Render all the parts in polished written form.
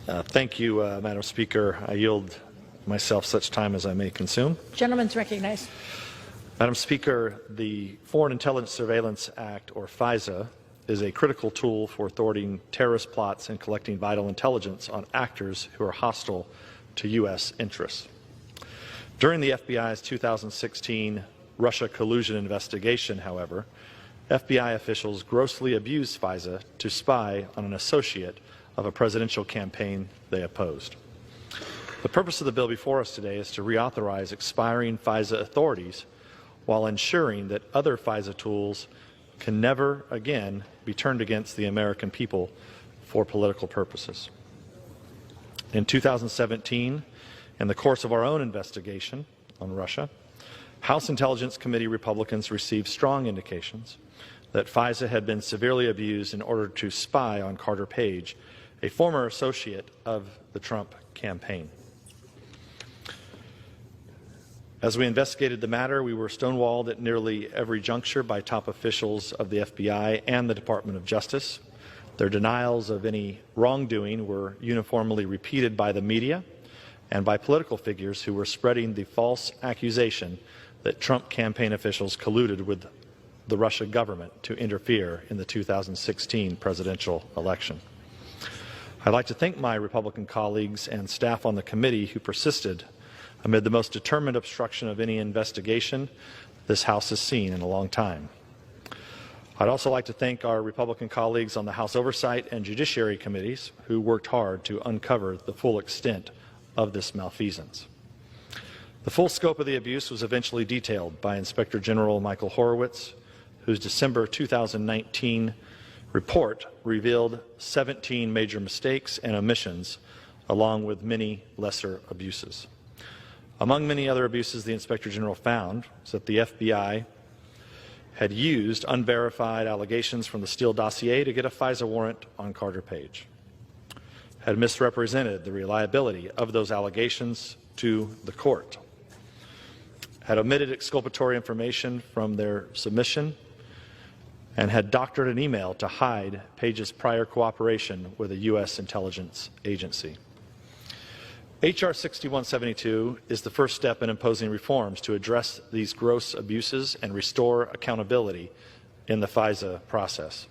Thank you, Madam Speaker. I yield myself such time as I may consume. Gentleman's recognized. Madam Speaker, the Foreign Intelligence Surveillance Act, or FISA, is a critical tool for thwarting terrorist plots and collecting vital intelligence on actors who are hostile to U.S. interests. During the FBI's 2016 Russia collusion investigation, however, FBI officials grossly abused FISA to spy on an associate of a presidential campaign they opposed. The purpose of the bill before us today is to reauthorize expiring FISA authorities while ensuring that other FISA tools can never again be turned against the American people for political purposes. In 2017, in the course of our own investigation on Russia, House Intelligence Committee Republicans received strong indications that FISA had been severely abused in order to spy on Carter Page, a former associate of the Trump campaign. As we investigated the matter, we were stonewalled at nearly every juncture by top officials of the FBI and the Department of Justice. Their denials of any wrongdoing were uniformly repeated by the media and by political figures who were spreading the false accusation that Trump campaign officials colluded with the Russian government to interfere in the 2016 presidential election. I'd like to thank my Republican colleagues and staff on the committee who persisted amid the most determined obstruction of any investigation this House has seen in a long time. I'd also like to thank our Republican colleagues on the House Oversight and Judiciary Committees who worked hard to uncover the full extent of this malfeasance. The full scope of the abuse was eventually detailed by Inspector General Michael Horowitz, whose December 2019 report revealed 17 major mistakes and omissions, along with many lesser abuses. Among many other abuses the Inspector General found was that the FBI had used unverified allegations from the Steele dossier to get a FISA warrant on Carter Page, had misrepresented the reliability of those allegations to the court, had omitted exculpatory information from their submission, and had doctored an email to hide Page's prior cooperation with a U.S. intelligence agency. H.R. 6172 is the first step in imposing reforms to address these gross abuses and restore accountability in the FISA process.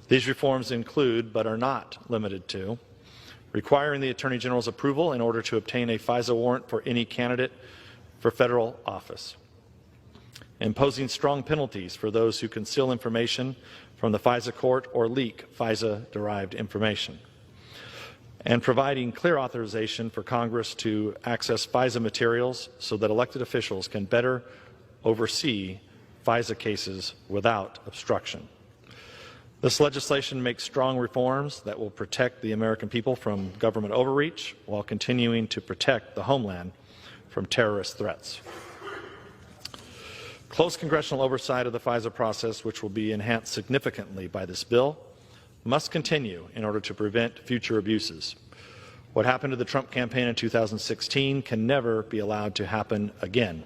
These reforms include, but are not limited to, requiring the Attorney General's approval in order to obtain a FISA warrant for any candidate for federal office, imposing strong penalties for those who conceal information from the FISA court or leak FISA-derived information, and providing clear authorization for Congress to access FISA materials so that elected officials can better oversee FISA cases without obstruction. This legislation makes strong reforms that will protect the American people from government overreach while continuing to protect the homeland from terrorist threats. Close congressional oversight of the FISA process, which will be enhanced significantly by this bill, must continue in order to prevent future abuses. What happened to the Trump campaign in 2016 can never be allowed to happen again,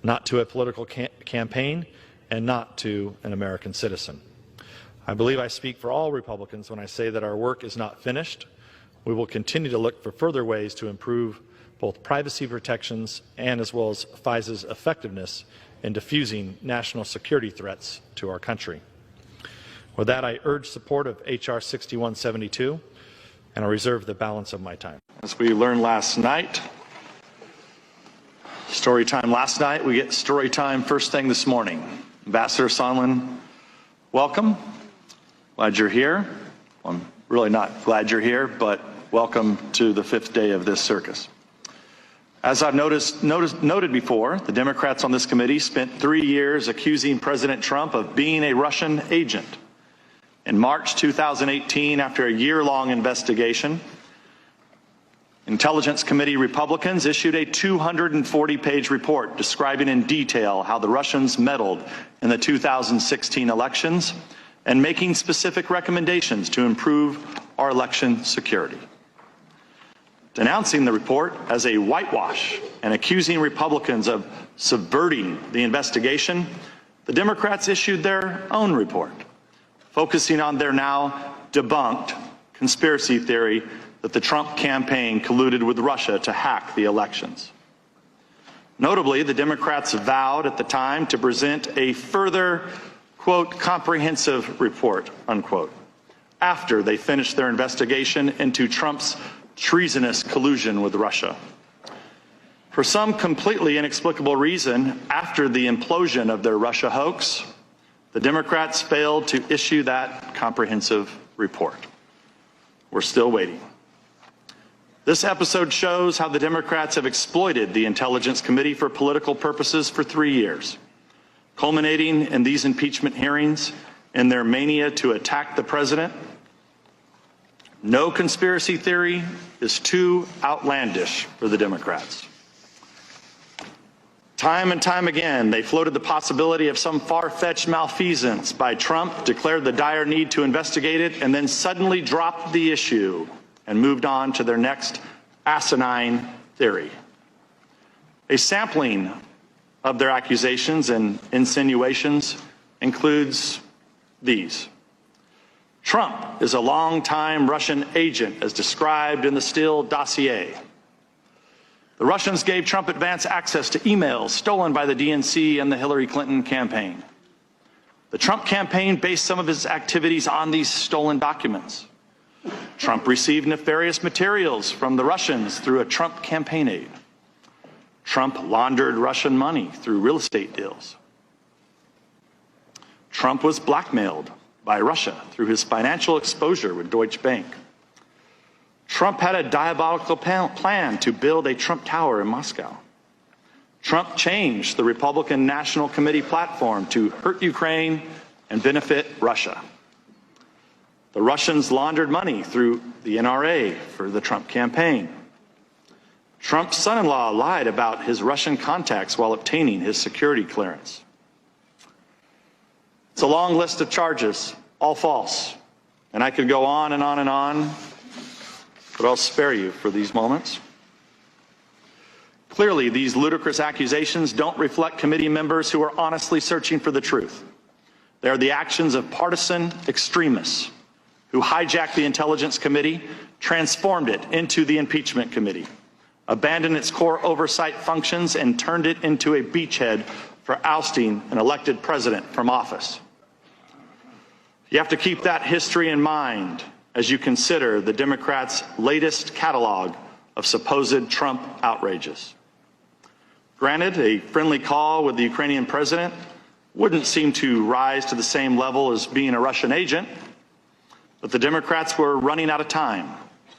not to a political campaign and not to an American citizen. I believe I speak for all Republicans when I say that our work is not finished. We will continue to look for further ways to improve both privacy protections and as well as FISA's effectiveness in diffusing national security threats to our country. With that, I urge support of H.R. 6172, and I reserve the balance of my time. As we learned last night, story time last night, we get story time first thing this morning. Ambassador Sondland, welcome. Glad you're here. Well, I'm really not glad you're here, but welcome to the fifth day of this circus. As I've noted before, the Democrats on this committee spent 3 years accusing President Trump of being a Russian agent. In March 2018, after a year-long investigation, Intelligence Committee Republicans issued a 240-page report describing in detail how the Russians meddled in the 2016 elections and making specific recommendations to improve our election security. Denouncing the report as a whitewash and accusing Republicans of subverting the investigation, the Democrats issued their own report, focusing on their now debunked conspiracy theory that the Trump campaign colluded with Russia to hack the elections. Notably, the Democrats vowed at the time to present a further, quote, comprehensive report, unquote, after they finished their investigation into Trump's treasonous collusion with Russia. For some completely inexplicable reason, after the implosion of their Russia hoax, the Democrats failed to issue that comprehensive report. We're still waiting. This episode shows how the Democrats have exploited the Intelligence Committee for political purposes for 3 years, culminating in these impeachment hearings and their mania to attack the president. No conspiracy theory is too outlandish for the Democrats. Time and time again, they floated the possibility of some far-fetched malfeasance by Trump, declared the dire need to investigate it, and then suddenly dropped the issue and moved on to their next asinine theory. A sampling of their accusations and insinuations includes these. Trump is a longtime Russian agent, as described in the Steele dossier. The Russians gave Trump advance access to emails stolen by the DNC and the Hillary Clinton campaign. The Trump campaign based some of its activities on these stolen documents. Trump received nefarious materials from the Russians through a Trump campaign aide. Trump laundered Russian money through real estate deals. Trump was blackmailed by Russia through his financial exposure with Deutsche Bank. Trump had a diabolical plan to build a Trump Tower in Moscow. Trump changed the Republican National Committee platform to hurt Ukraine and benefit Russia. The Russians laundered money through the NRA for the Trump campaign. Trump's son-in-law lied about his Russian contacts while obtaining his security clearance. It's a long list of charges, all false, and I could go on and on and on, but I'll spare you for these moments. Clearly, these ludicrous accusations don't reflect committee members who are honestly searching for the truth. They are the actions of partisan extremists who hijacked the Intelligence Committee, transformed it into the Impeachment Committee, abandoned its core oversight functions, and turned it into a beachhead for ousting an elected president from office. You have to keep that history in mind as you consider the Democrats' latest catalog of supposed Trump outrages. Granted, a friendly call with the Ukrainian president wouldn't seem to rise to the same level as being a Russian agent, but the Democrats were running out of time.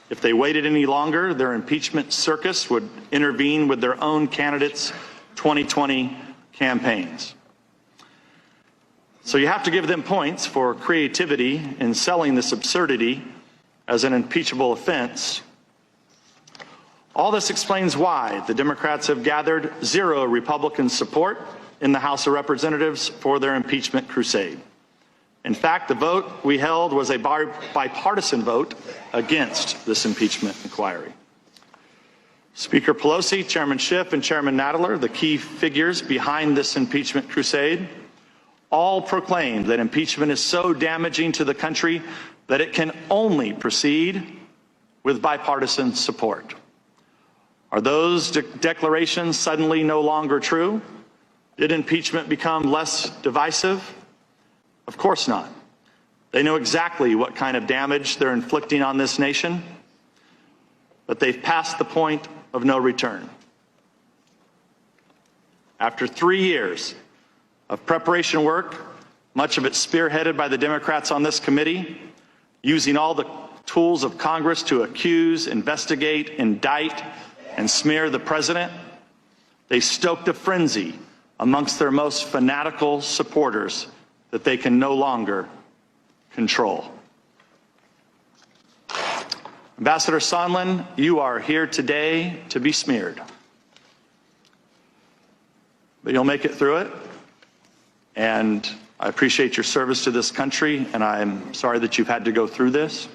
If they waited any longer, their impeachment circus would intervene with their own candidates' 2020 campaigns. So you have to give them points for creativity in selling this absurdity as an impeachable offense. All this explains why the Democrats have gathered zero Republican support in the House of Representatives for their impeachment crusade. In fact, the vote we held was a bipartisan vote against this impeachment inquiry. Speaker Pelosi, Chairman Schiff, and Chairman Nadler, the key figures behind this impeachment crusade, all proclaimed that impeachment is so damaging to the country that it can only proceed with bipartisan support. Are those declarations suddenly no longer true? Did impeachment become less divisive? Of course not. They know exactly what kind of damage they're inflicting on this nation, but they've passed the point of no return. After 3 years of preparation work, much of it spearheaded by the Democrats on this committee, using all the tools of Congress to accuse, investigate, indict, and smear the president, they stoked a frenzy amongst their most fanatical supporters that they can no longer control. Ambassador Sondland, you are here today to be smeared. But you'll make it through it. And I appreciate your service to this country, and I'm sorry that you've had to go through this.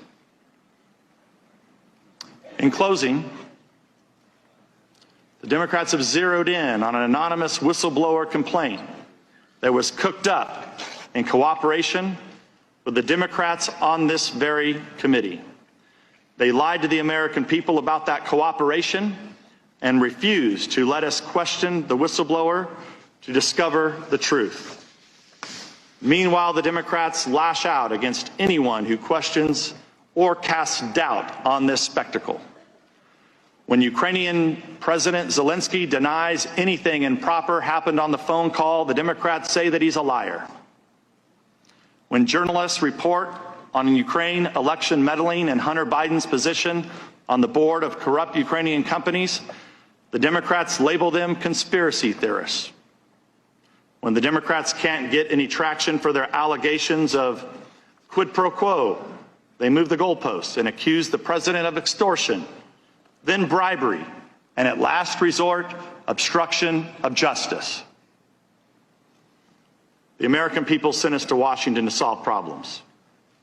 In closing, the Democrats have zeroed in on an anonymous whistleblower complaint that was cooked up in cooperation with the Democrats on this very committee. They lied to the American people about that cooperation and refused to let us question the whistleblower to discover the truth. Meanwhile, the Democrats lash out against anyone who questions or casts doubt on this spectacle. When Ukrainian President Zelensky denies anything improper happened on the phone call, the Democrats say that he's a liar. When journalists report on Ukraine election meddling and Hunter Biden's position on the board of corrupt Ukrainian companies, the Democrats label them conspiracy theorists. When the Democrats can't get any traction for their allegations of quid pro quo, they move the goalposts and accuse the president of extortion, then bribery, and at last resort, obstruction of justice. The American people sent us to Washington to solve problems,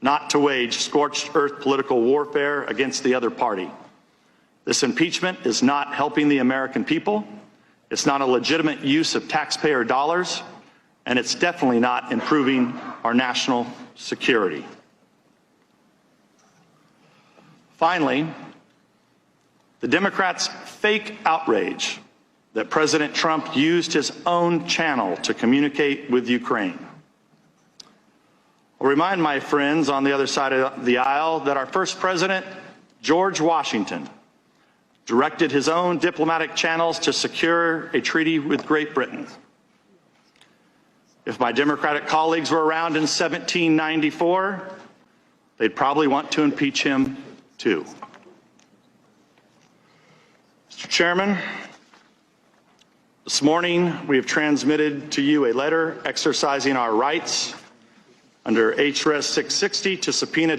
not to wage scorched earth political warfare against the other party. This impeachment is not helping the American people. It's not a legitimate use of taxpayer dollars, and it's definitely not improving our national security. Finally, the Democrats' fake outrage that President Trump used his own channel to communicate with Ukraine. I'll remind my friends on the other side of the aisle that our first president, George Washington, directed his own diplomatic channels to secure a treaty with Great Britain. If my Democratic colleagues were around in 1794, they'd probably want to impeach him too. Mr. Chairman, this morning we have transmitted to you a letter exercising our rights under HRS 660 to subpoena